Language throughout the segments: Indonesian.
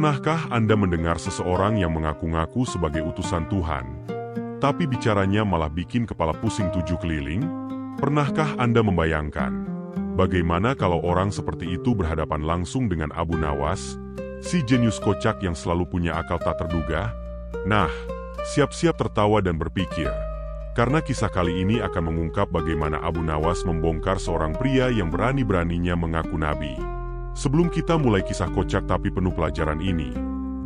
Pernahkah Anda mendengar seseorang yang mengaku-ngaku sebagai utusan Tuhan, tapi bicaranya malah bikin kepala pusing 7 keliling? Pernahkah Anda membayangkan, bagaimana kalau orang seperti itu berhadapan langsung dengan Abu Nawas, si jenius kocak yang selalu punya akal tak terduga? Nah, siap-siap tertawa dan berpikir, karena kisah kali ini akan mengungkap bagaimana Abu Nawas membongkar seorang pria yang berani-beraninya mengaku nabi. Sebelum kita mulai kisah kocak tapi penuh pelajaran ini,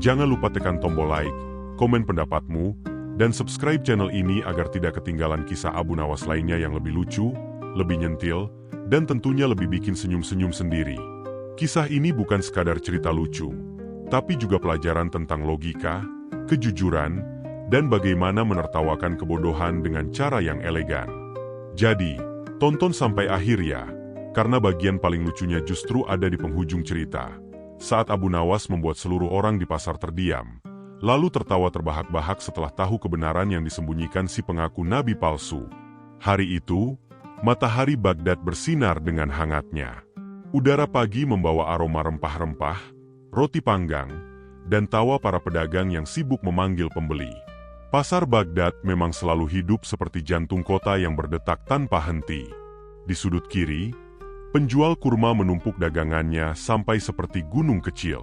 jangan lupa tekan tombol like, komen pendapatmu, dan subscribe channel ini agar tidak ketinggalan kisah Abu Nawas lainnya yang lebih lucu, lebih nyentil, dan tentunya lebih bikin senyum-senyum sendiri. Kisah ini bukan sekadar cerita lucu, tapi juga pelajaran tentang logika, kejujuran, dan bagaimana menertawakan kebodohan dengan cara yang elegan. Jadi, tonton sampai akhir ya, karena bagian paling lucunya justru ada di penghujung cerita. Saat Abu Nawas membuat seluruh orang di pasar terdiam, lalu tertawa terbahak-bahak setelah tahu kebenaran yang disembunyikan si pengaku nabi palsu. Hari itu, matahari Baghdad bersinar dengan hangatnya. Udara pagi membawa aroma rempah-rempah, roti panggang, dan tawa para pedagang yang sibuk memanggil pembeli. Pasar Baghdad memang selalu hidup seperti jantung kota yang berdetak tanpa henti. Di sudut kiri, penjual kurma menumpuk dagangannya sampai seperti gunung kecil.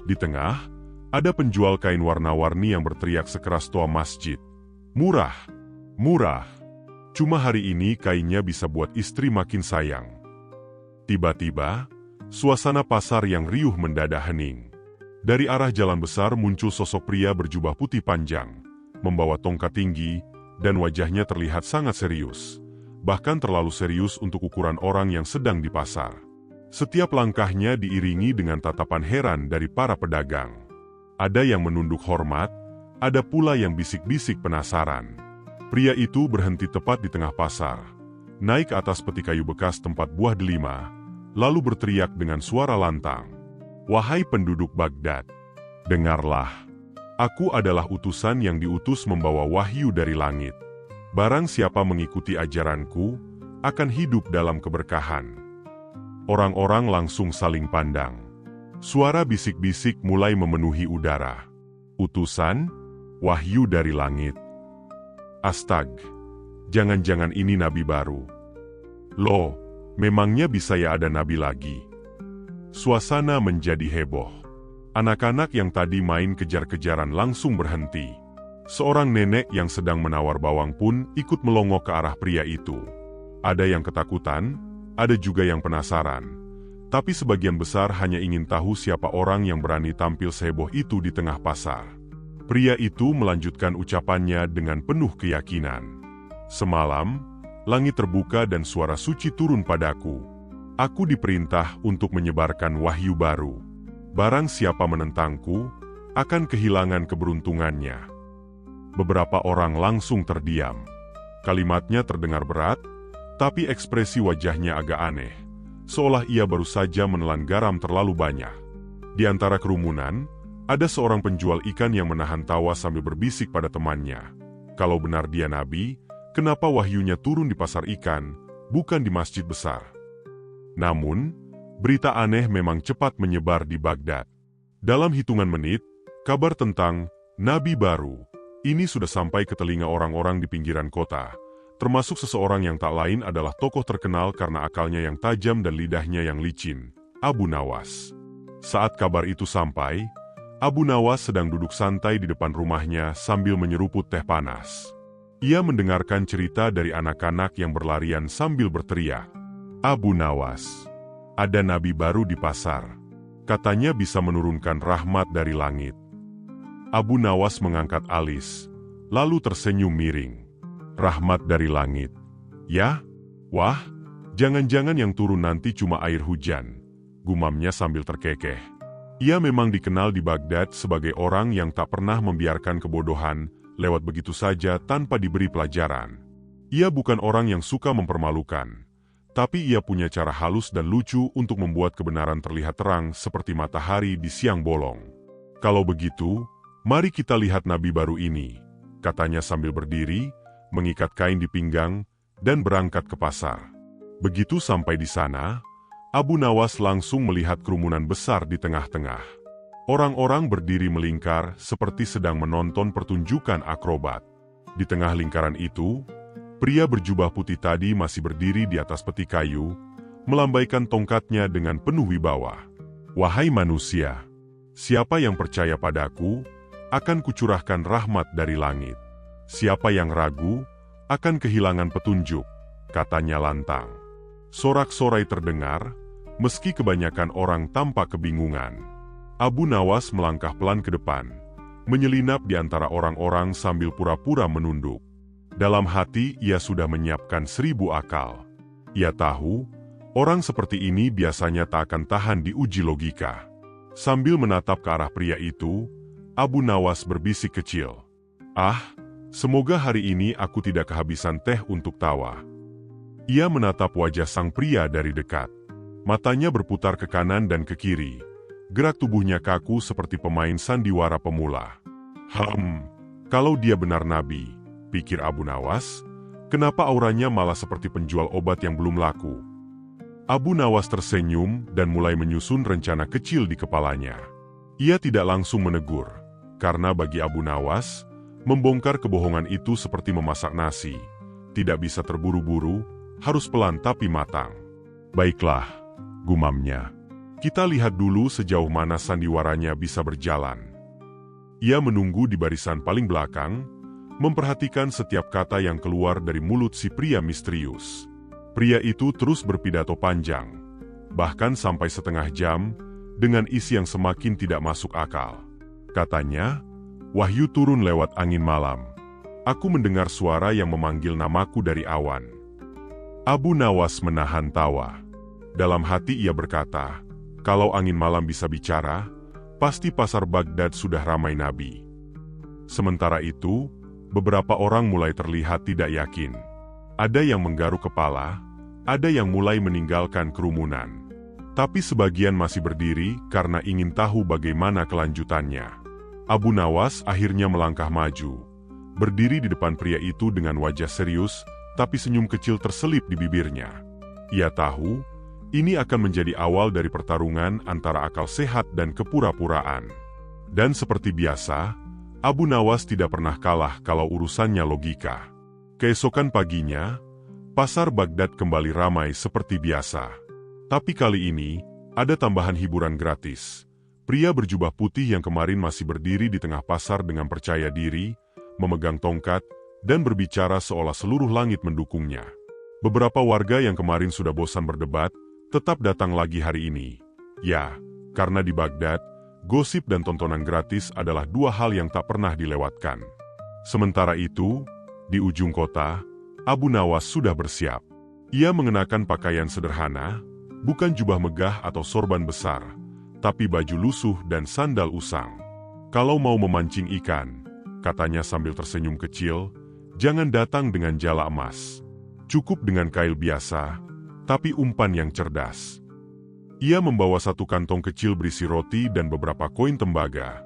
Di tengah, ada penjual kain warna-warni yang berteriak sekeras toa masjid. Murah, murah. Cuma hari ini kainnya bisa buat istri makin sayang. Tiba-tiba, suasana pasar yang riuh mendadak hening. Dari arah jalan besar muncul sosok pria berjubah putih panjang, membawa tongkat tinggi, dan wajahnya terlihat sangat serius. Bahkan terlalu serius untuk ukuran orang yang sedang di pasar. Setiap langkahnya diiringi dengan tatapan heran dari para pedagang. Ada yang menunduk hormat, ada pula yang bisik-bisik penasaran. Pria itu berhenti tepat di tengah pasar, naik ke atas peti kayu bekas tempat buah delima, lalu berteriak dengan suara lantang. Wahai penduduk Baghdad, dengarlah. Aku adalah utusan yang diutus membawa wahyu dari langit. Barang siapa mengikuti ajaranku, akan hidup dalam keberkahan. Orang-orang langsung saling pandang. Suara bisik-bisik mulai memenuhi udara. Utusan, wahyu dari langit. Astag, jangan-jangan ini nabi baru. Loh, memangnya bisa ya ada nabi lagi? Suasana menjadi heboh. Anak-anak yang tadi main kejar-kejaran langsung berhenti. Seorang nenek yang sedang menawar bawang pun ikut melongok ke arah pria itu. Ada yang ketakutan, ada juga yang penasaran. Tapi sebagian besar hanya ingin tahu siapa orang yang berani tampil seheboh itu di tengah pasar. Pria itu melanjutkan ucapannya dengan penuh keyakinan. Semalam, langit terbuka dan suara suci turun padaku. Aku diperintah untuk menyebarkan wahyu baru. Barang siapa menentangku, akan kehilangan keberuntungannya. Beberapa orang langsung terdiam. Kalimatnya terdengar berat, tapi ekspresi wajahnya agak aneh, seolah ia baru saja menelan garam terlalu banyak. Di antara kerumunan, ada seorang penjual ikan yang menahan tawa sambil berbisik pada temannya. Kalau benar dia nabi, kenapa wahyunya turun di pasar ikan, bukan di masjid besar? Namun, berita aneh memang cepat menyebar di Baghdad. Dalam hitungan menit, kabar tentang nabi baru ini sudah sampai ke telinga orang-orang di pinggiran kota, termasuk seseorang yang tak lain adalah tokoh terkenal karena akalnya yang tajam dan lidahnya yang licin, Abu Nawas. Saat kabar itu sampai, Abu Nawas sedang duduk santai di depan rumahnya sambil menyeruput teh panas. Ia mendengarkan cerita dari anak-anak yang berlarian sambil berteriak. Abu Nawas, ada nabi baru di pasar. Katanya bisa menurunkan rahmat dari langit. Abu Nawas mengangkat alis, lalu tersenyum miring. Rahmat dari langit. Ya? Wah, jangan-jangan yang turun nanti cuma air hujan, gumamnya sambil terkekeh. Ia memang dikenal di Baghdad sebagai orang yang tak pernah membiarkan kebodohan lewat begitu saja tanpa diberi pelajaran. Ia bukan orang yang suka mempermalukan, tapi ia punya cara halus dan lucu untuk membuat kebenaran terlihat terang seperti matahari di siang bolong. Kalau begitu, mari kita lihat nabi baru ini, katanya sambil berdiri, mengikat kain di pinggang, dan berangkat ke pasar. Begitu sampai di sana, Abu Nawas langsung melihat kerumunan besar di tengah-tengah. Orang-orang berdiri melingkar seperti sedang menonton pertunjukan akrobat. Di tengah lingkaran itu, pria berjubah putih tadi masih berdiri di atas peti kayu, melambaikan tongkatnya dengan penuh wibawa. Wahai manusia, siapa yang percaya padaku, akan kucurahkan rahmat dari langit. Siapa yang ragu, akan kehilangan petunjuk, katanya lantang. Sorak-sorai terdengar, meski kebanyakan orang tampak kebingungan. Abu Nawas melangkah pelan ke depan, menyelinap di antara orang-orang sambil pura-pura menunduk. Dalam hati ia sudah menyiapkan 1000 akal. Ia tahu, orang seperti ini biasanya tak akan tahan diuji logika. Sambil menatap ke arah pria itu, Abu Nawas berbisik kecil. "Ah, semoga hari ini aku tidak kehabisan teh untuk tawa." Ia menatap wajah sang pria dari dekat. Matanya berputar ke kanan dan ke kiri. Gerak tubuhnya kaku seperti pemain sandiwara pemula. Kalau dia benar nabi, pikir Abu Nawas, kenapa auranya malah seperti penjual obat yang belum laku? Abu Nawas tersenyum dan mulai menyusun rencana kecil di kepalanya. Ia tidak langsung menegur, karena bagi Abu Nawas, membongkar kebohongan itu seperti memasak nasi. Tidak bisa terburu-buru, harus pelan tapi matang. "Baiklah," gumamnya. "Kita lihat dulu sejauh mana sandiwaranya bisa berjalan." Ia menunggu di barisan paling belakang, memperhatikan setiap kata yang keluar dari mulut si pria misterius. Pria itu terus berpidato panjang, bahkan sampai setengah jam, dengan isi yang semakin tidak masuk akal. Katanya, "Wahyu turun lewat angin malam. Aku mendengar suara yang memanggil namaku dari awan." Abu Nawas menahan tawa. Dalam hati ia berkata, kalau angin malam bisa bicara, pasti pasar Baghdad sudah ramai nabi. Sementara itu, beberapa orang mulai terlihat tidak yakin. Ada yang menggaruk kepala, ada yang mulai meninggalkan kerumunan. Tapi sebagian masih berdiri karena ingin tahu bagaimana kelanjutannya. Abu Nawas akhirnya melangkah maju, berdiri di depan pria itu dengan wajah serius, tapi senyum kecil terselip di bibirnya. Ia tahu, ini akan menjadi awal dari pertarungan antara akal sehat dan kepura-puraan. Dan seperti biasa, Abu Nawas tidak pernah kalah kalau urusannya logika. Keesokan paginya, pasar Baghdad kembali ramai seperti biasa. Tapi kali ini, ada tambahan hiburan gratis. Pria berjubah putih yang kemarin masih berdiri di tengah pasar dengan percaya diri, memegang tongkat, dan berbicara seolah seluruh langit mendukungnya. Beberapa warga yang kemarin sudah bosan berdebat, tetap datang lagi hari ini. Ya, karena di Baghdad, gosip dan tontonan gratis adalah dua hal yang tak pernah dilewatkan. Sementara itu, di ujung kota, Abu Nawas sudah bersiap. Ia mengenakan pakaian sederhana, bukan jubah megah atau sorban besar, tapi baju lusuh dan sandal usang. "Kalau mau memancing ikan," katanya sambil tersenyum kecil, "jangan datang dengan jala emas. Cukup dengan kail biasa, tapi umpan yang cerdas." Ia membawa satu kantong kecil berisi roti dan beberapa koin tembaga,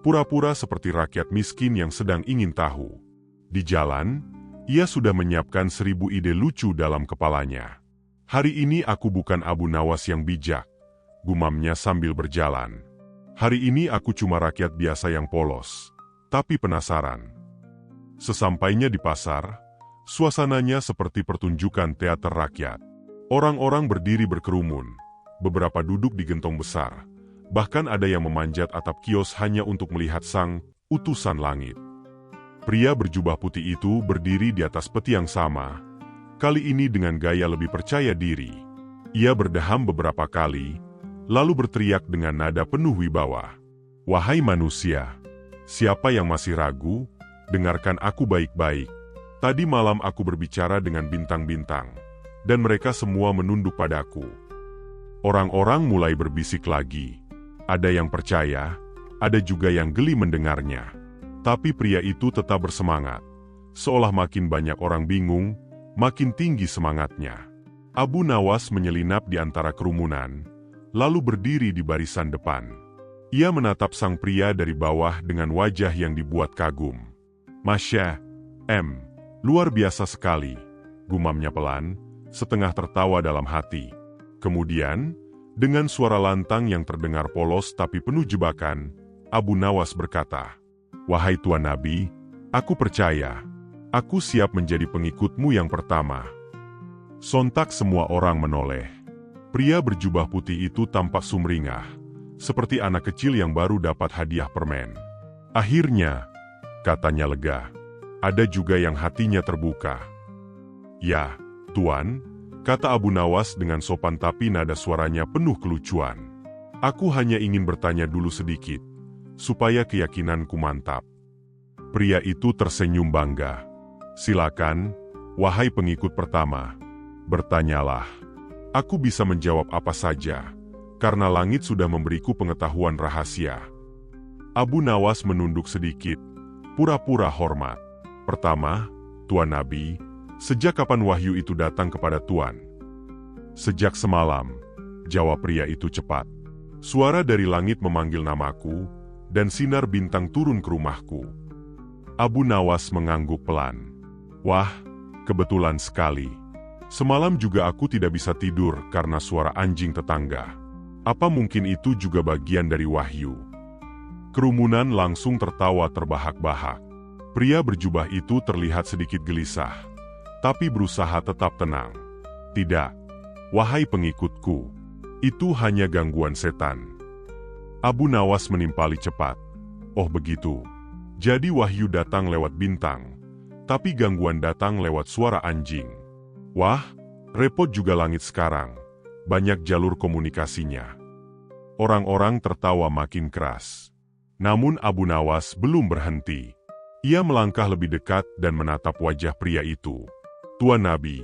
pura-pura seperti rakyat miskin yang sedang ingin tahu. Di jalan, ia sudah menyiapkan 1000 ide lucu dalam kepalanya. "Hari ini aku bukan Abu Nawas yang bijak," gumamnya sambil berjalan. "Hari ini aku cuma rakyat biasa yang polos, tapi penasaran." Sesampainya di pasar, suasananya seperti pertunjukan teater rakyat. Orang-orang berdiri berkerumun, beberapa duduk di gentong besar, bahkan ada yang memanjat atap kios hanya untuk melihat sang utusan langit. Pria berjubah putih itu berdiri di atas peti yang sama, kali ini dengan gaya lebih percaya diri. Ia berdeham beberapa kali, lalu berteriak dengan nada penuh wibawa. "Wahai manusia, siapa yang masih ragu, dengarkan aku baik-baik. Tadi malam aku berbicara dengan bintang-bintang, dan mereka semua menunduk padaku." Orang-orang mulai berbisik lagi. Ada yang percaya, ada juga yang geli mendengarnya. Tapi pria itu tetap bersemangat. Seolah makin banyak orang bingung, makin tinggi semangatnya. Abu Nawas menyelinap di antara kerumunan, lalu berdiri di barisan depan. Ia menatap sang pria dari bawah dengan wajah yang dibuat kagum. "Masya Allah, luar biasa sekali," gumamnya pelan, setengah tertawa dalam hati. Kemudian, Dengan suara lantang yang terdengar polos tapi penuh jebakan, Abu Nawas berkata, "Wahai Tuan Nabi, aku percaya. Aku siap menjadi pengikutmu yang pertama." Sontak semua orang menoleh. Pria berjubah putih itu tampak sumringah, seperti anak kecil yang baru dapat hadiah permen. "Akhirnya," katanya lega. Ada juga yang hatinya terbuka. "Ya, Tuan," kata Abu Nawas dengan sopan tapi nada suaranya penuh kelucuan. "Aku hanya ingin bertanya dulu sedikit, supaya keyakinanku mantap." Pria itu tersenyum bangga. "Silakan, wahai pengikut pertama. Bertanyalah. Aku bisa menjawab apa saja, karena langit sudah memberiku pengetahuan rahasia." Abu Nawas menunduk sedikit, pura-pura hormat. "Pertama, Tuan Nabi, sejak kapan wahyu itu datang kepada Tuan?" "Sejak semalam," jawab pria itu cepat. "Suara dari langit memanggil namaku, dan sinar bintang turun ke rumahku." Abu Nawas mengangguk pelan. "Wah, kebetulan sekali. Semalam juga aku tidak bisa tidur karena suara anjing tetangga. Apa mungkin itu juga bagian dari wahyu?" Kerumunan langsung tertawa terbahak-bahak. Pria berjubah itu terlihat sedikit gelisah, tapi berusaha tetap tenang. "Tidak, wahai pengikutku. Itu hanya gangguan setan." Abu Nawas menimpali cepat. "Oh begitu. Jadi wahyu datang lewat bintang, tapi gangguan datang lewat suara anjing. Wah, repot juga langit sekarang. Banyak jalur komunikasinya." Orang-orang tertawa makin keras. Namun Abu Nawas belum berhenti. Ia melangkah lebih dekat dan menatap wajah pria itu. "Tuan Nabi,"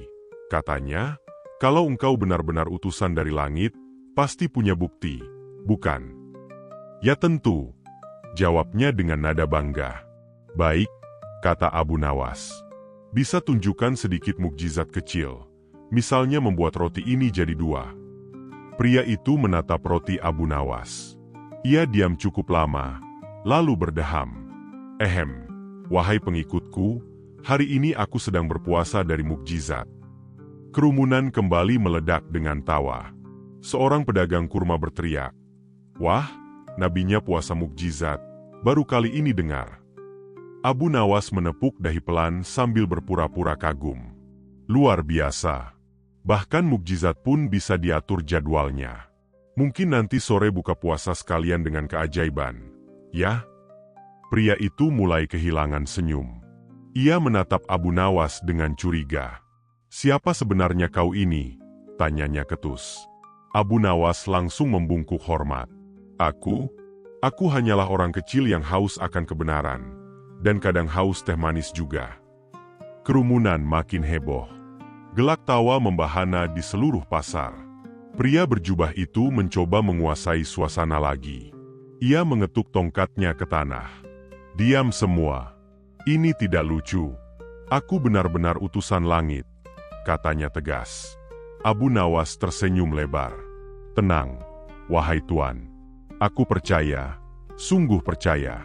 katanya, "kalau engkau benar-benar utusan dari langit, pasti punya bukti, bukan?" "Ya tentu," jawabnya dengan nada bangga. "Baik," kata Abu Nawas. "Bisa tunjukkan sedikit mukjizat kecil, misalnya membuat roti ini jadi dua." Pria itu menatap roti Abu Nawas. Ia diam cukup lama, lalu berdeham. Wahai pengikutku, hari ini aku sedang berpuasa dari mukjizat." Kerumunan kembali meledak dengan tawa. Seorang pedagang kurma berteriak, "Wah, nabinya puasa mukjizat, baru kali ini dengar." Abu Nawas menepuk dahi pelan sambil berpura-pura kagum. "Luar biasa. Bahkan mukjizat pun bisa diatur jadwalnya. Mungkin nanti sore buka puasa sekalian dengan keajaiban, ya?" Pria itu mulai kehilangan senyum. Ia menatap Abu Nawas dengan curiga. "Siapa sebenarnya kau ini?" tanyanya ketus. Abu Nawas langsung membungkuk hormat. Aku hanyalah orang kecil yang haus akan kebenaran, dan kadang haus teh manis juga." Kerumunan makin heboh. Gelak tawa membahana di seluruh pasar. Pria berjubah itu mencoba menguasai suasana lagi. Ia mengetuk tongkatnya ke tanah. "Diam semua. Ini tidak lucu. Aku benar-benar utusan langit," katanya tegas. Abu Nawas tersenyum lebar. "Tenang, wahai Tuan. Aku percaya, sungguh percaya.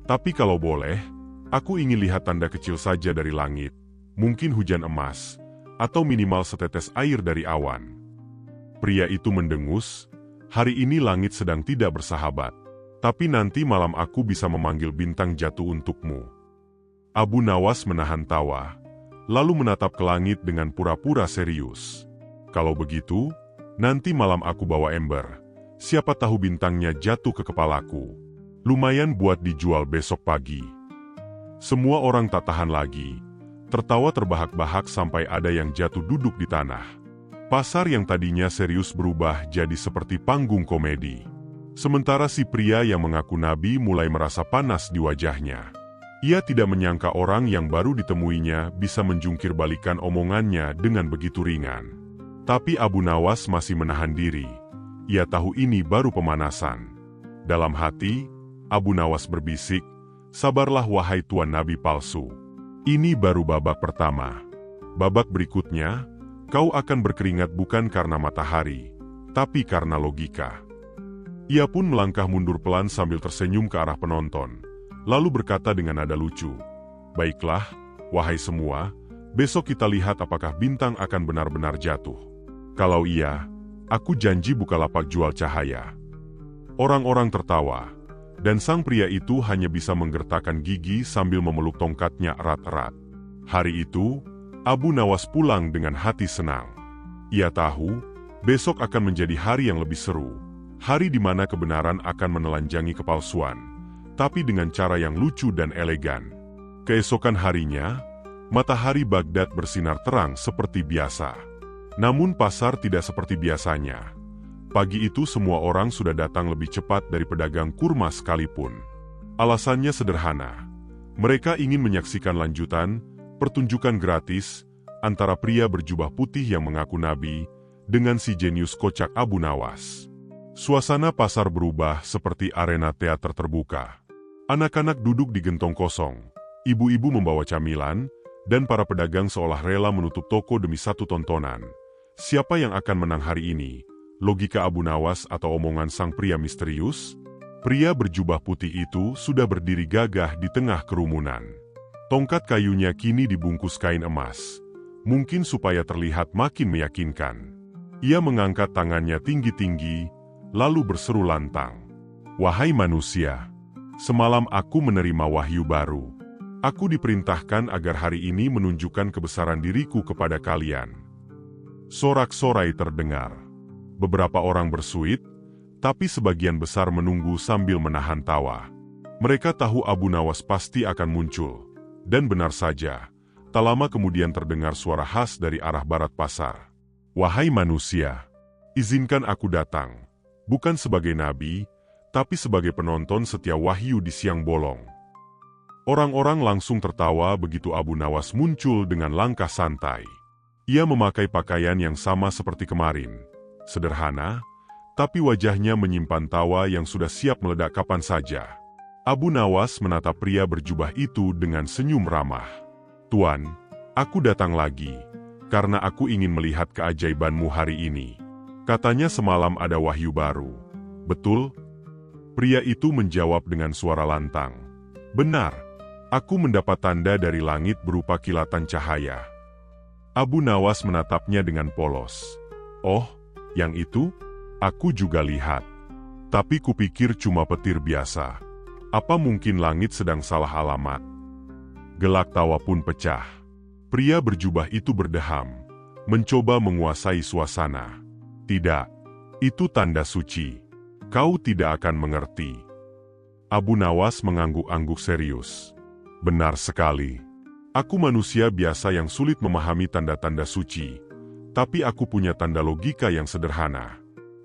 Tapi kalau boleh, aku ingin lihat tanda kecil saja dari langit. Mungkin hujan emas, atau minimal setetes air dari awan." Pria itu mendengus, "Hari ini langit sedang tidak bersahabat. Tapi nanti malam aku bisa memanggil bintang jatuh untukmu." Abu Nawas menahan tawa, lalu menatap ke langit dengan pura-pura serius. "Kalau begitu, nanti malam aku bawa ember. Siapa tahu bintangnya jatuh ke kepalaku. Lumayan buat dijual besok pagi." Semua orang tak tahan lagi. Tertawa terbahak-bahak sampai ada yang jatuh duduk di tanah. Pasar yang tadinya serius berubah jadi seperti panggung komedi. Sementara si pria yang mengaku nabi mulai merasa panas di wajahnya. Ia tidak menyangka orang yang baru ditemuinya bisa menjungkir balikan omongannya dengan begitu ringan. Tapi Abu Nawas masih menahan diri. Ia tahu ini baru pemanasan. Dalam hati, Abu Nawas berbisik, "Sabarlah wahai Tuan Nabi palsu. Ini baru babak pertama. Babak berikutnya, kau akan berkeringat bukan karena matahari, tapi karena logika." Ia pun melangkah mundur pelan sambil tersenyum ke arah penonton, lalu berkata dengan nada lucu, "Baiklah, wahai semua, besok kita lihat apakah bintang akan benar-benar jatuh. Kalau iya, Aku janji Bukalapak jual cahaya." Orang-orang tertawa, dan sang pria itu hanya bisa menggertakkan gigi sambil memeluk tongkatnya erat-erat. Hari itu, Abu Nawas pulang dengan hati senang. Ia tahu, besok akan menjadi hari yang lebih seru. Hari di mana kebenaran akan menelanjangi kepalsuan, tapi dengan cara yang lucu dan elegan. Keesokan harinya, matahari Baghdad bersinar terang seperti biasa. Namun pasar tidak seperti biasanya. Pagi itu semua orang sudah datang lebih cepat dari pedagang kurma sekalipun. Alasannya sederhana. Mereka ingin menyaksikan lanjutan pertunjukan gratis antara pria berjubah putih yang mengaku nabi dengan si jenius kocak Abu Nawas. Suasana pasar berubah seperti arena teater terbuka. Anak-anak duduk di gentong kosong, ibu-ibu membawa camilan, dan para pedagang seolah rela menutup toko demi satu tontonan. Siapa yang akan menang hari ini? Logika Abu Nawas atau omongan sang pria misterius? Pria berjubah putih itu sudah berdiri gagah di tengah kerumunan. Tongkat kayunya kini dibungkus kain emas, mungkin supaya terlihat makin meyakinkan. Ia mengangkat tangannya tinggi-tinggi, lalu berseru lantang, "Wahai manusia, semalam aku menerima wahyu baru. Aku diperintahkan agar hari ini menunjukkan kebesaran diriku kepada kalian." Sorak-sorai terdengar. Beberapa orang bersuit, tapi sebagian besar menunggu sambil menahan tawa. Mereka tahu Abu Nawas pasti akan muncul. Dan benar saja, tak lama kemudian terdengar suara khas dari arah barat pasar. "Wahai manusia, izinkan aku datang, bukan sebagai nabi, tapi sebagai penonton setia wahyu di siang bolong." Orang-orang langsung tertawa begitu Abu Nawas muncul dengan langkah santai. Ia memakai pakaian yang sama seperti kemarin. Sederhana, tapi wajahnya menyimpan tawa yang sudah siap meledak kapan saja. Abu Nawas menatap pria berjubah itu dengan senyum ramah. "Tuan, aku datang lagi, karena aku ingin melihat keajaibanmu hari ini. Katanya semalam ada wahyu baru. Betul?" Pria itu menjawab dengan suara lantang. "Benar, aku mendapat tanda dari langit berupa kilatan cahaya." Abu Nawas menatapnya dengan polos. "Oh, yang itu, aku juga lihat. Tapi kupikir cuma petir biasa. Apa mungkin langit sedang salah alamat?" Gelak tawa pun pecah. Pria berjubah itu berdeham, mencoba menguasai suasana. "Tidak, itu tanda suci. Kau tidak akan mengerti." Abu Nawas mengangguk-angguk serius. "Benar sekali. Aku manusia biasa yang sulit memahami tanda-tanda suci. Tapi aku punya tanda logika yang sederhana.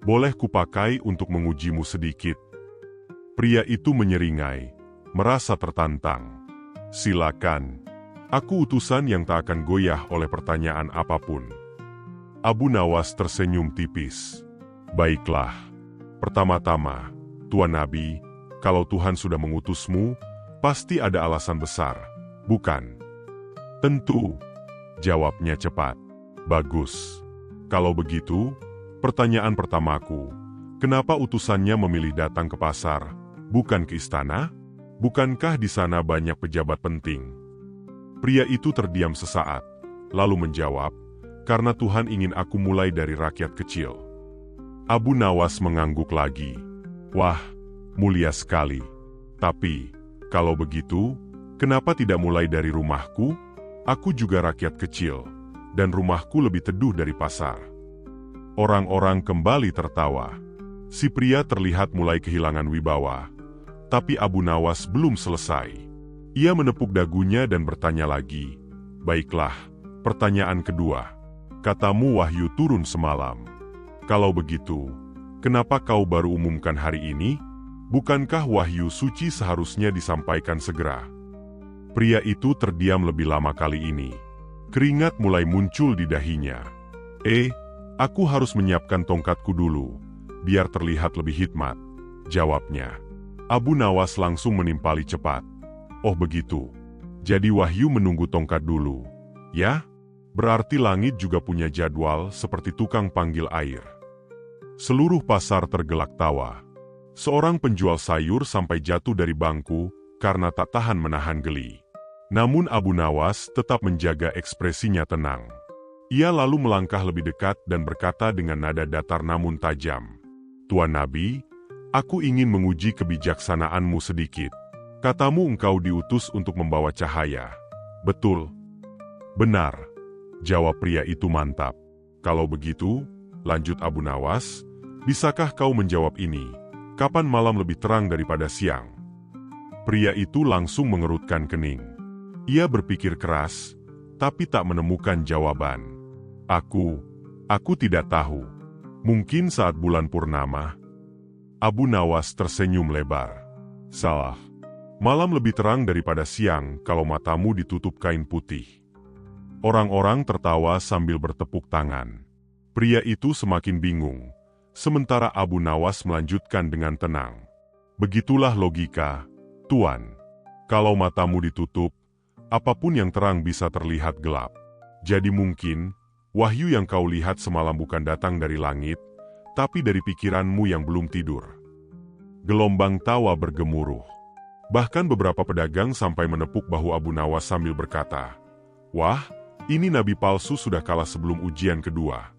Boleh kupakai untuk mengujimu sedikit?" Pria itu menyeringai, merasa tertantang. "Silakan. Aku utusan yang tak akan goyah oleh pertanyaan apapun." Abu Nawas tersenyum tipis. "Baiklah. Pertama-tama, Tuan Nabi, kalau Tuhan sudah mengutusmu, pasti ada alasan besar, bukan?" "Tentu," jawabnya cepat. "Bagus. Kalau begitu, pertanyaan pertamaku, kenapa utusannya memilih datang ke pasar, bukan ke istana? Bukankah di sana banyak pejabat penting?" Pria itu terdiam sesaat, lalu menjawab, "Karena Tuhan ingin aku mulai dari rakyat kecil." Abu Nawas mengangguk lagi. "Wah, mulia sekali. Tapi, kalau begitu, kenapa tidak mulai dari rumahku? Aku juga rakyat kecil, dan rumahku lebih teduh dari pasar." Orang-orang kembali tertawa. Si pria terlihat mulai kehilangan wibawa. Tapi Abu Nawas belum selesai. Ia menepuk dagunya dan bertanya lagi. "Baiklah, pertanyaan kedua. Katamu wahyu turun semalam. Kalau begitu, kenapa kau baru umumkan hari ini? Bukankah wahyu suci seharusnya disampaikan segera?" Pria itu terdiam lebih lama kali ini. Keringat mulai muncul di dahinya. Aku harus menyiapkan tongkatku dulu, biar terlihat lebih hikmat," jawabnya. Abu Nawas langsung menimpali cepat. "Oh begitu. Jadi wahyu menunggu tongkat dulu. Ya? Berarti langit juga punya jadwal seperti tukang panggil air." Seluruh pasar tergelak tawa. Seorang penjual sayur sampai jatuh dari bangku karena tak tahan menahan geli. Namun Abu Nawas tetap menjaga ekspresinya tenang. Ia lalu melangkah lebih dekat dan berkata dengan nada datar namun tajam, "Tuan Nabi, aku ingin menguji kebijaksanaanmu sedikit. Katamu engkau diutus untuk membawa cahaya. Betul?" "Benar," jawab pria itu mantap. "Kalau begitu," lanjut Abu Nawas, "bisakah kau menjawab ini? Kapan malam lebih terang daripada siang?" Pria itu langsung mengerutkan kening. Ia berpikir keras, tapi tak menemukan jawaban. Aku tidak tahu. Mungkin saat bulan purnama." Abu Nawas tersenyum lebar. "Salah. Malam lebih terang daripada siang kalau matamu ditutup kain putih." Orang-orang tertawa sambil bertepuk tangan. Pria itu semakin bingung, sementara Abu Nawas melanjutkan dengan tenang. "Begitulah logika, Tuan. Kalau matamu ditutup, apapun yang terang bisa terlihat gelap. Jadi mungkin, wahyu yang kau lihat semalam bukan datang dari langit, tapi dari pikiranmu yang belum tidur." Gelombang tawa bergemuruh. Bahkan beberapa pedagang sampai menepuk bahu Abu Nawas sambil berkata, "Wah, ini nabi palsu sudah kalah sebelum ujian kedua."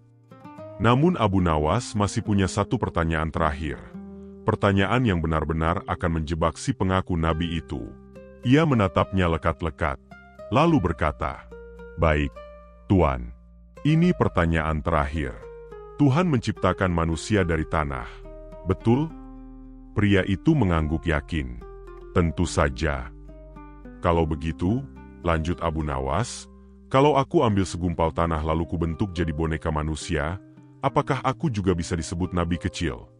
Namun Abu Nawas masih punya satu pertanyaan terakhir. Pertanyaan yang benar-benar akan menjebak si pengaku nabi itu. Ia menatapnya lekat-lekat, lalu berkata, "Baik, Tuan. Ini pertanyaan terakhir. Tuhan menciptakan manusia dari tanah, betul?" Pria itu mengangguk yakin. "Tentu saja." "Kalau begitu," lanjut Abu Nawas, "kalau aku ambil segumpal tanah lalu kubentuk jadi boneka manusia, apakah aku juga bisa disebut nabi kecil?"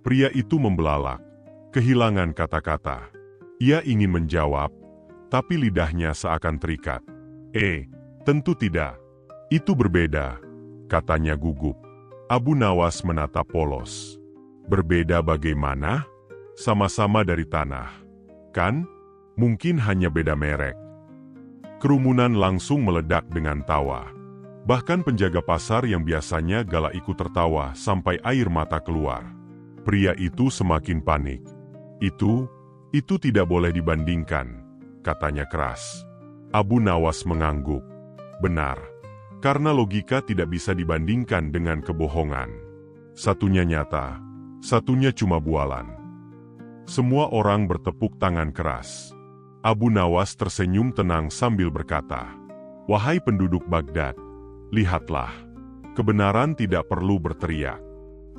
Pria itu membelalak, kehilangan kata-kata. Ia ingin menjawab, tapi lidahnya seakan terikat. Tentu tidak. Itu berbeda," katanya gugup. Abu Nawas menatap polos. "Berbeda bagaimana? Sama-sama dari tanah, kan? Mungkin hanya beda merek." Kerumunan langsung meledak dengan tawa. Bahkan penjaga pasar yang biasanya galak ikut tertawa sampai air mata keluar. Pria itu semakin panik. Itu tidak boleh dibandingkan," katanya keras. Abu Nawas mengangguk. "Benar, karena logika tidak bisa dibandingkan dengan kebohongan. Satunya nyata, satunya cuma bualan." Semua orang bertepuk tangan keras. Abu Nawas tersenyum tenang sambil berkata, "Wahai penduduk Baghdad, lihatlah. Kebenaran tidak perlu berteriak.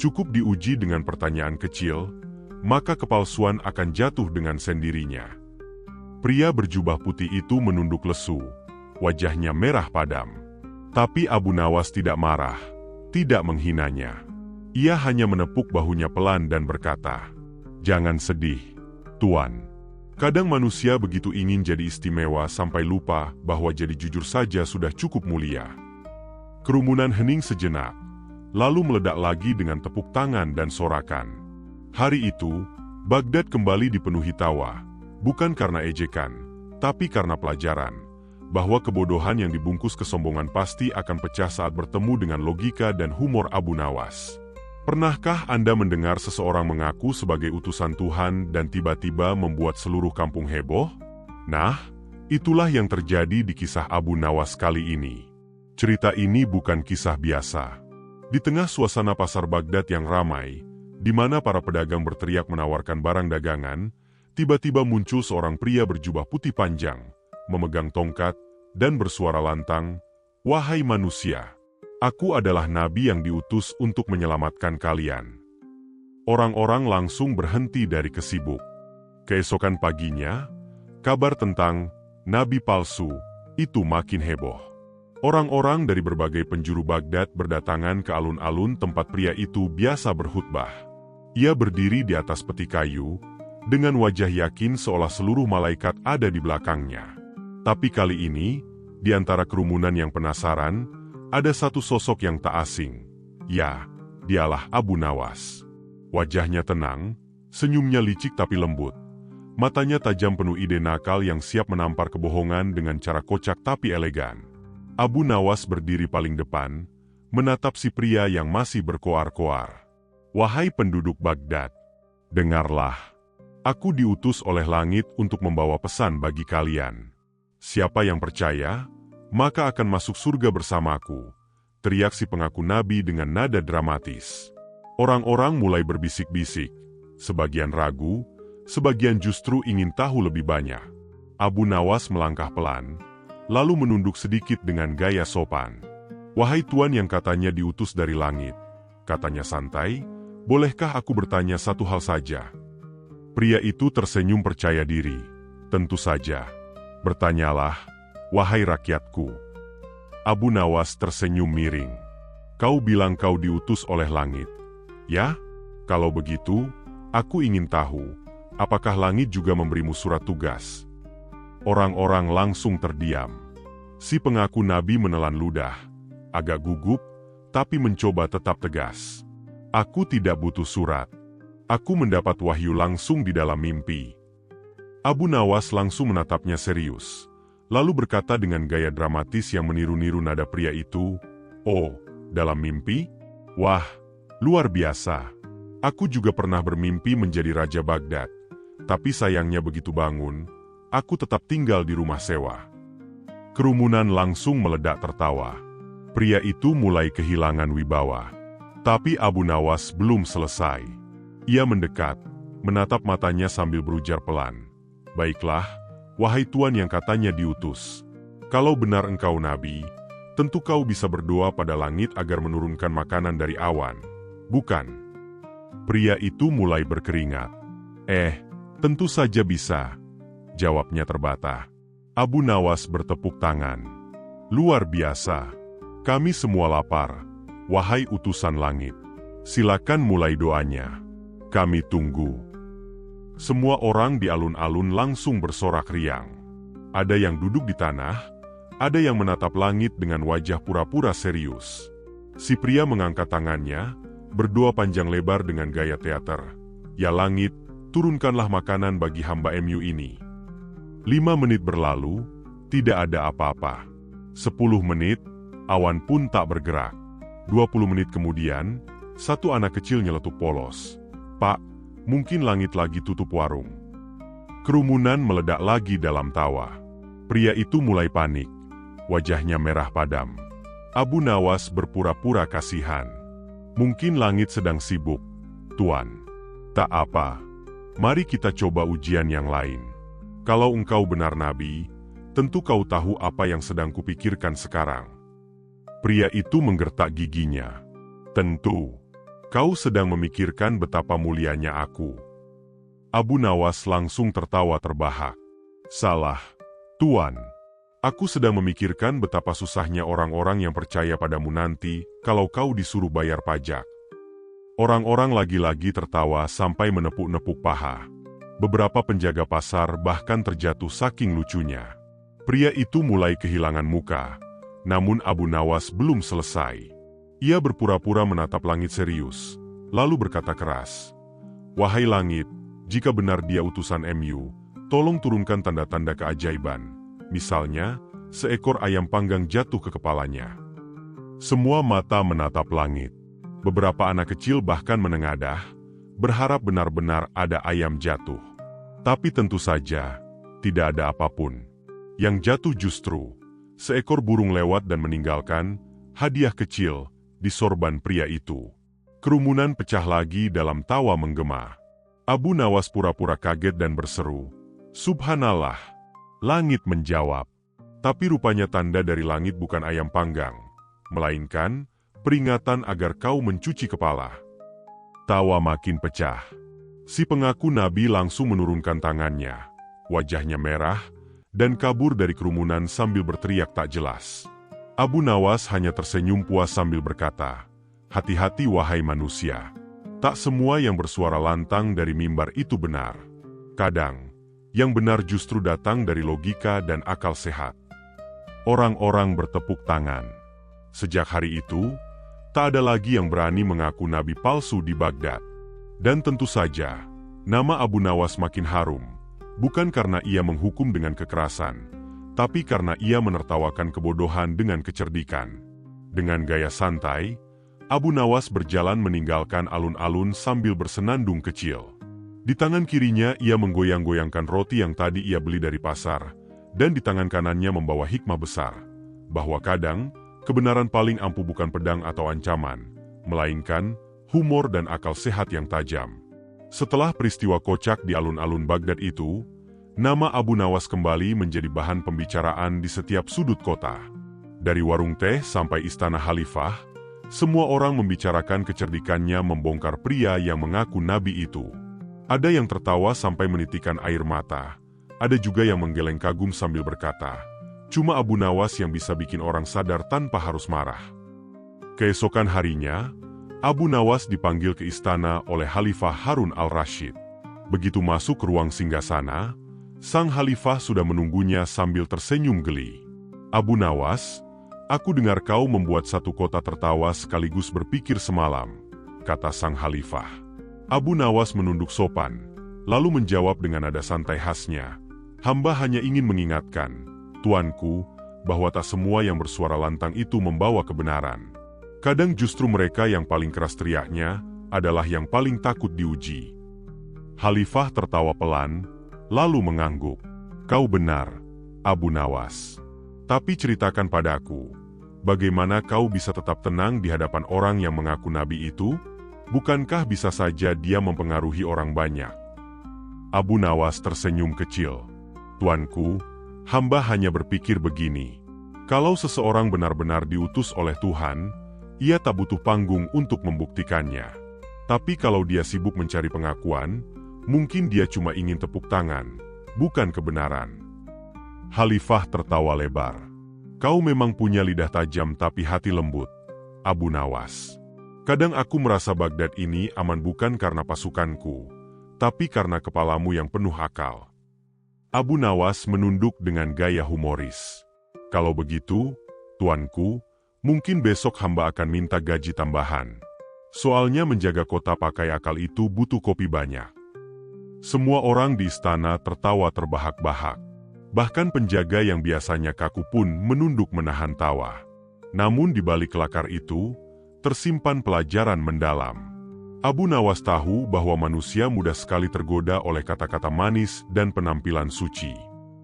Cukup diuji dengan pertanyaan kecil, maka kepalsuan akan jatuh dengan sendirinya." Pria berjubah putih itu menunduk lesu, wajahnya merah padam. Tapi Abu Nawas tidak marah, tidak menghinanya. Ia hanya menepuk bahunya pelan dan berkata, "Jangan sedih, Tuan. Kadang manusia begitu ingin jadi istimewa sampai lupa bahwa jadi jujur saja sudah cukup mulia." Kerumunan hening sejenak, lalu meledak lagi dengan tepuk tangan dan sorakan. Hari itu, Baghdad kembali dipenuhi tawa, bukan karena ejekan, tapi karena pelajaran, bahwa kebodohan yang dibungkus kesombongan pasti akan pecah saat bertemu dengan logika dan humor Abu Nawas. Pernahkah Anda mendengar seseorang mengaku sebagai utusan Tuhan dan tiba-tiba membuat seluruh kampung heboh? Nah, itulah yang terjadi di kisah Abu Nawas kali ini. Cerita ini bukan kisah biasa. Di tengah suasana pasar Baghdad yang ramai, di mana para pedagang berteriak menawarkan barang dagangan, tiba-tiba muncul seorang pria berjubah putih panjang, memegang tongkat, dan bersuara lantang, "Wahai manusia, aku adalah nabi yang diutus untuk menyelamatkan kalian." Orang-orang langsung berhenti dari kesibuk. Keesokan paginya, kabar tentang nabi palsu itu makin heboh. Orang-orang dari berbagai penjuru Baghdad berdatangan ke alun-alun tempat pria itu biasa berkhutbah. Ia berdiri di atas peti kayu, dengan wajah yakin seolah seluruh malaikat ada di belakangnya. Tapi kali ini, di antara kerumunan yang penasaran, ada satu sosok yang tak asing. Ya, dialah Abu Nawas. Wajahnya tenang, senyumnya licik tapi lembut. Matanya tajam penuh ide nakal yang siap menampar kebohongan dengan cara kocak tapi elegan. Abu Nawas berdiri paling depan, menatap si pria yang masih berkoar-koar. "Wahai penduduk Baghdad, dengarlah. Aku diutus oleh langit untuk membawa pesan bagi kalian. Siapa yang percaya, maka akan masuk surga bersamaku, teriak si pengaku nabi dengan nada dramatis. Orang-orang mulai berbisik-bisik, sebagian ragu, sebagian justru ingin tahu lebih banyak. Abu Nawas melangkah pelan, lalu menunduk sedikit dengan gaya sopan. "Wahai Tuan yang katanya diutus dari langit," katanya santai, "bolehkah aku bertanya satu hal saja?" Pria itu tersenyum percaya diri. "Tentu saja. Bertanyalah, wahai rakyatku." Abu Nawas tersenyum miring. "Kau bilang kau diutus oleh langit. Ya? Kalau begitu, aku ingin tahu, apakah langit juga memberimu surat tugas?" Orang-orang langsung terdiam. Si pengaku nabi menelan ludah, agak gugup, tapi mencoba tetap tegas. "Aku tidak butuh surat. Aku mendapat wahyu langsung di dalam mimpi." Abu Nawas langsung menatapnya serius, lalu berkata dengan gaya dramatis yang meniru-niru nada pria itu, "Oh, dalam mimpi? Wah, luar biasa. Aku juga pernah bermimpi menjadi Raja Baghdad, tapi sayangnya begitu bangun, aku tetap tinggal di rumah sewa." Kerumunan langsung meledak tertawa. Pria itu mulai kehilangan wibawa. Tapi Abu Nawas belum selesai. Ia mendekat, menatap matanya sambil berujar pelan. "Baiklah, wahai Tuan yang katanya diutus. Kalau benar engkau nabi, tentu kau bisa berdoa pada langit agar menurunkan makanan dari awan, bukan?" Pria itu mulai berkeringat. Tentu saja bisa," jawabnya terbata. Abu Nawas bertepuk tangan. "Luar biasa. Kami semua lapar, wahai utusan langit. Silakan mulai doanya. Kami tunggu." Semua orang di alun-alun langsung bersorak riang. Ada yang duduk di tanah, ada yang menatap langit dengan wajah pura-pura serius. Si pria mengangkat tangannya, berdoa panjang lebar dengan gaya teater. "Ya langit, turunkanlah makanan bagi hamba MU ini." 5 menit berlalu, tidak ada apa-apa. 10 menit, awan pun tak bergerak. 20 menit kemudian, satu anak kecil nyeletuk polos. "Pak, mungkin langit lagi tutup warung." Kerumunan meledak lagi dalam tawa. Pria itu mulai panik. Wajahnya merah padam. Abu Nawas berpura-pura kasihan. "Mungkin langit sedang sibuk, Tuan. Tak apa. Mari kita coba ujian yang lain. Kalau engkau benar nabi, tentu kau tahu apa yang sedang kupikirkan sekarang." Pria itu menggertak giginya. "Tentu. Kau sedang memikirkan betapa mulianya aku." Abu Nawas langsung tertawa terbahak. "Salah, Tuan. Aku sedang memikirkan betapa susahnya orang-orang yang percaya padamu nanti kalau kau disuruh bayar pajak." Orang-orang lagi-lagi tertawa sampai menepuk-nepuk paha. Beberapa penjaga pasar bahkan terjatuh saking lucunya. Pria itu mulai kehilangan muka. Namun Abu Nawas belum selesai. Ia berpura-pura menatap langit serius, lalu berkata keras, "Wahai langit, jika benar dia utusan MU, tolong turunkan tanda-tanda keajaiban. Misalnya, seekor ayam panggang jatuh ke kepalanya." Semua mata menatap langit. Beberapa anak kecil bahkan menengadah, berharap benar-benar ada ayam jatuh. Tapi tentu saja, tidak ada apapun. Yang jatuh justru seekor burung lewat dan meninggalkan hadiah kecil di sorban pria itu. Kerumunan pecah lagi dalam tawa menggema. Abu Nawas pura-pura kaget dan berseru, "Subhanallah." Langit menjawab, "Tapi rupanya tanda dari langit bukan ayam panggang, melainkan peringatan agar kau mencuci kepala." Tawa makin pecah. Si pengaku nabi langsung menurunkan tangannya. Wajahnya merah, dan kabur dari kerumunan sambil berteriak tak jelas. Abu Nawas hanya tersenyum puas sambil berkata, "Hati-hati wahai manusia. Tak semua yang bersuara lantang dari mimbar itu benar. Kadang, yang benar justru datang dari logika dan akal sehat." Orang-orang bertepuk tangan. Sejak hari itu, tak ada lagi yang berani mengaku nabi palsu di Baghdad. Dan tentu saja, nama Abu Nawas makin harum. Bukan karena ia menghukum dengan kekerasan, tapi karena ia menertawakan kebodohan dengan kecerdikan. Dengan gaya santai, Abu Nawas berjalan meninggalkan alun-alun sambil bersenandung kecil. Di tangan kirinya ia menggoyang-goyangkan roti yang tadi ia beli dari pasar, dan di tangan kanannya membawa hikmah besar. bahwa kadang kebenaran paling ampuh bukan pedang atau ancaman, melainkan humor dan akal sehat yang tajam. Setelah peristiwa kocak di alun-alun Baghdad itu, nama Abu Nawas kembali menjadi bahan pembicaraan di setiap sudut kota. Dari warung teh sampai istana khalifah, semua orang membicarakan kecerdikannya membongkar pria yang mengaku nabi itu. Ada yang tertawa sampai menitikan air mata, ada juga yang menggeleng kagum sambil berkata, cuma Abu Nawas yang bisa bikin orang sadar tanpa harus marah. Keesokan harinya, Abu Nawas dipanggil ke istana oleh Khalifah Harun al-Rashid. Begitu masuk ke ruang singgasana, sang khalifah sudah menunggunya sambil tersenyum geli. Abu Nawas, aku dengar kau membuat satu kota tertawa sekaligus berpikir semalam, kata sang khalifah. Abu Nawas menunduk sopan, lalu menjawab dengan nada santai khasnya, hamba hanya ingin mengingatkan, tuanku, bahwa tak semua yang bersuara lantang itu membawa kebenaran. Kadang justru mereka yang paling keras teriaknya adalah yang paling takut diuji. Khalifah tertawa pelan, lalu mengangguk. Kau benar, Abu Nawas. Tapi ceritakan padaku, bagaimana kau bisa tetap tenang di hadapan orang yang mengaku nabi itu? Bukankah bisa saja dia mempengaruhi orang banyak? Abu Nawas tersenyum kecil. Tuanku, hamba hanya berpikir begini. Kalau seseorang benar-benar diutus oleh Tuhan, ia tak butuh panggung untuk membuktikannya. Tapi kalau dia sibuk mencari pengakuan, mungkin dia cuma ingin tepuk tangan, bukan kebenaran. Khalifah tertawa lebar. Kau memang punya lidah tajam tapi hati lembut, Abu Nawas. Kadang aku merasa Baghdad ini aman bukan karena pasukanku, tapi karena kepalamu yang penuh akal. Abu Nawas menunduk dengan gaya humoris. Kalau begitu, tuanku, mungkin besok hamba akan minta gaji tambahan. Soalnya menjaga kota pakai akal itu butuh kopi banyak. Semua orang di istana tertawa terbahak-bahak. Bahkan penjaga yang biasanya kaku pun menunduk menahan tawa. Namun di balik kelakar itu, tersimpan pelajaran mendalam. Abu Nawas tahu bahwa manusia mudah sekali tergoda oleh kata-kata manis dan penampilan suci.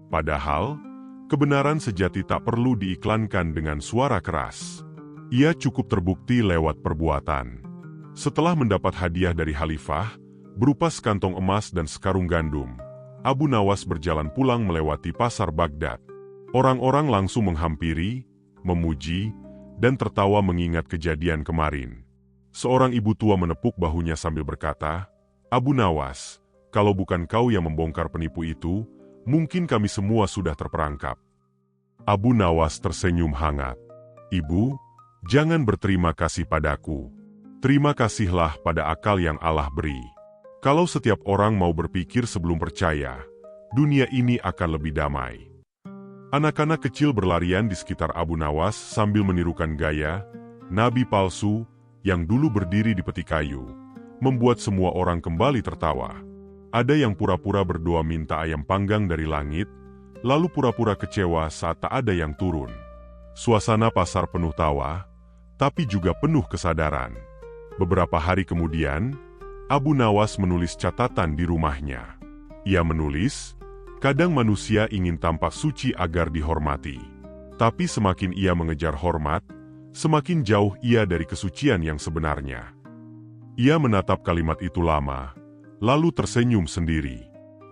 Padahal, kebenaran sejati tak perlu diiklankan dengan suara keras. Ia cukup terbukti lewat perbuatan. Setelah mendapat hadiah dari khalifah, berupa sekantong emas dan sekarung gandum, Abu Nawas berjalan pulang melewati pasar Baghdad. Orang-orang langsung menghampiri, memuji, dan tertawa mengingat kejadian kemarin. Seorang ibu tua menepuk bahunya sambil berkata, Abu Nawas, kalau bukan kau yang membongkar penipu itu, mungkin kami semua sudah terperangkap. Abu Nawas tersenyum hangat. Ibu, jangan berterima kasih padaku. Terima kasihlah pada akal yang Allah beri. Kalau setiap orang mau berpikir sebelum percaya, dunia ini akan lebih damai. Anak-anak kecil berlarian di sekitar Abu Nawas sambil menirukan gaya nabi palsu yang dulu berdiri di peti kayu, membuat semua orang kembali tertawa. Ada yang pura-pura berdoa minta ayam panggang dari langit, lalu pura-pura kecewa saat tak ada yang turun. Suasana pasar penuh tawa, tapi juga penuh kesadaran. Beberapa hari kemudian, Abu Nawas menulis catatan di rumahnya. Ia menulis, kadang manusia ingin tampak suci agar dihormati. Tapi semakin ia mengejar hormat, semakin jauh ia dari kesucian yang sebenarnya. Ia menatap kalimat itu lama, lalu tersenyum sendiri.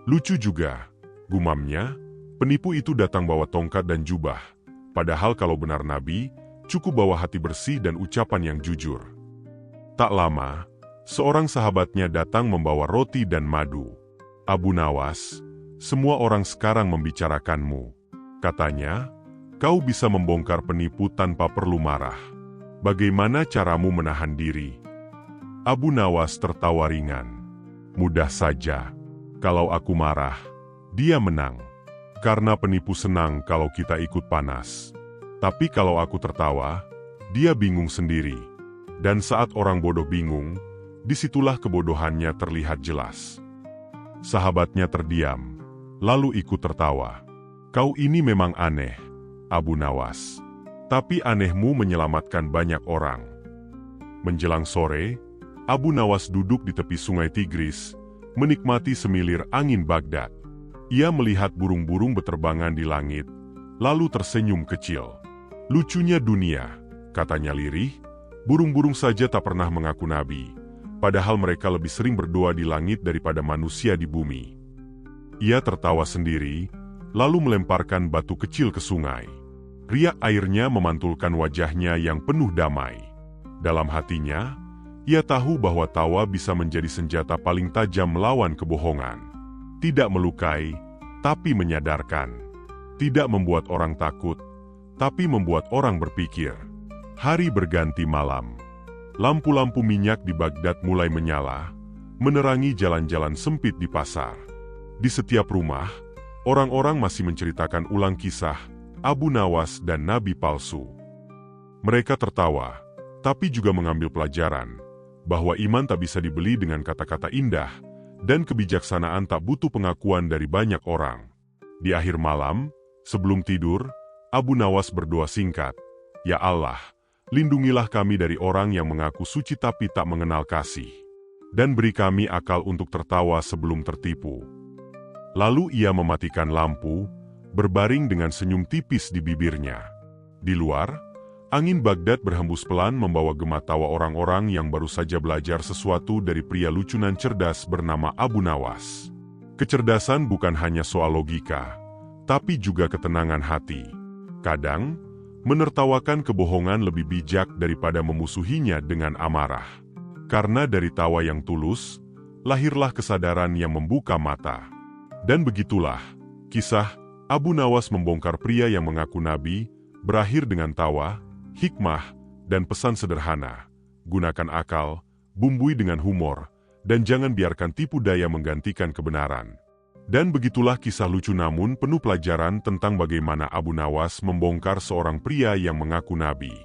Lucu juga, gumamnya, penipu itu datang bawa tongkat dan jubah. Padahal kalau benar nabi, cukup bawa hati bersih dan ucapan yang jujur. Tak lama, seorang sahabatnya datang membawa roti dan madu. Abu Nawas, semua orang sekarang membicarakanmu. Katanya, kau bisa membongkar penipu tanpa perlu marah. Bagaimana caramu menahan diri? Abu Nawas tertawa ringan. Mudah saja. Kalau aku marah, dia menang. Karena penipu senang kalau kita ikut panas. Tapi kalau aku tertawa, dia bingung sendiri. Dan saat orang bodoh bingung, disitulah kebodohannya terlihat jelas. Sahabatnya terdiam, lalu ikut tertawa. Kau ini memang aneh, Abu Nawas. Tapi anehmu menyelamatkan banyak orang. Menjelang sore, Abu Nawas duduk di tepi sungai Tigris, menikmati semilir angin Baghdad. Ia melihat burung-burung berterbangan di langit, lalu tersenyum kecil. Lucunya dunia, katanya lirih, burung-burung saja tak pernah mengaku nabi, padahal mereka lebih sering berdoa di langit daripada manusia di bumi. Ia tertawa sendiri, lalu melemparkan batu kecil ke sungai. Riak airnya memantulkan wajahnya yang penuh damai. Dalam hatinya, ia tahu bahwa tawa bisa menjadi senjata paling tajam melawan kebohongan. Tidak melukai, tapi menyadarkan. Tidak membuat orang takut, tapi membuat orang berpikir. Hari berganti malam. Lampu-lampu minyak di Baghdad mulai menyala, menerangi jalan-jalan sempit di pasar. Di setiap rumah, orang-orang masih menceritakan ulang kisah Abu Nawas dan Nabi palsu. Mereka tertawa, tapi juga mengambil pelajaran bahwa iman tak bisa dibeli dengan kata-kata indah, dan kebijaksanaan tak butuh pengakuan dari banyak orang. Di akhir malam, sebelum tidur, Abu Nawas berdoa singkat, "Ya Allah, lindungilah kami dari orang yang mengaku suci tapi tak mengenal kasih, dan beri kami akal untuk tertawa sebelum tertipu." Lalu ia mematikan lampu, berbaring dengan senyum tipis di bibirnya. Di luar, angin Baghdad berhembus pelan membawa gema tawa orang-orang yang baru saja belajar sesuatu dari pria lucunan cerdas bernama Abu Nawas. Kecerdasan bukan hanya soal logika, tapi juga ketenangan hati. Kadang, menertawakan kebohongan lebih bijak daripada memusuhinya dengan amarah. Karena dari tawa yang tulus, lahirlah kesadaran yang membuka mata. Dan begitulah, kisah Abu Nawas membongkar pria yang mengaku nabi, berakhir dengan tawa, hikmah, dan pesan sederhana. Gunakan akal, bumbui dengan humor, dan jangan biarkan tipu daya menggantikan kebenaran. Dan begitulah kisah lucu namun penuh pelajaran tentang bagaimana Abu Nawas membongkar seorang pria yang mengaku nabi.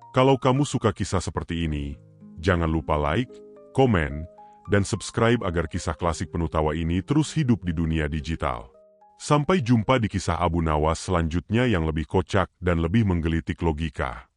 Kalau kamu suka kisah seperti ini, jangan lupa like, komen, dan subscribe agar kisah klasik penuh tawa ini terus hidup di dunia digital. Sampai jumpa di kisah Abu Nawas selanjutnya yang lebih kocak dan lebih menggelitik logika.